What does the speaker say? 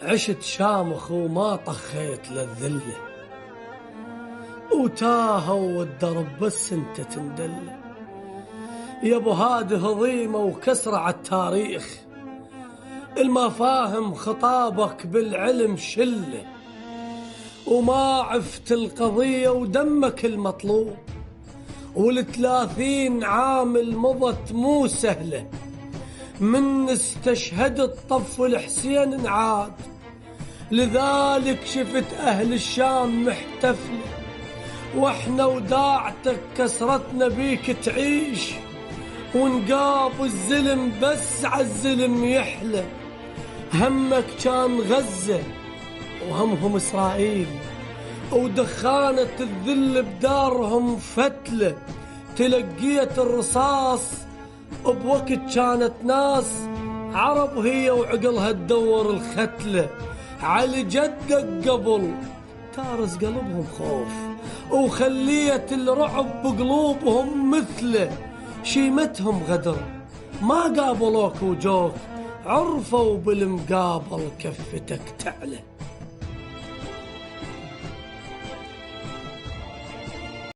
عشت شامخ وما طخيت للذلة، وتاهوا والدرب بس انت تندله. يا ابو هادي هضيمة وكسرة عالتاريخ، الما فاهم خطابك بالعلم شله، وما عفت القضية ودمك المطلوب، وال30 عام المضت مو سهلة، من استشهدت طف الحسين انعاد، لذلك شفت أهل الشام محتفلة، واحنا وداعتك كسرتنا بيك تعيش، ونقاب الزلم بس عالزلم يحلى. همك كان غزة وهمهم إسرائيل، ودخانة الذل بدارهم فتلة، تلقيت الرصاص بوقت كانت ناس عرب هي وعقلها تدور الختلة. على جدك قبل تارز قلبهم خوف، وخليت الرعب بقلوبهم مثله. شيمتهم غدر ما قابلوك وجوك، عرفوا بالمقابل كفتك تعلى.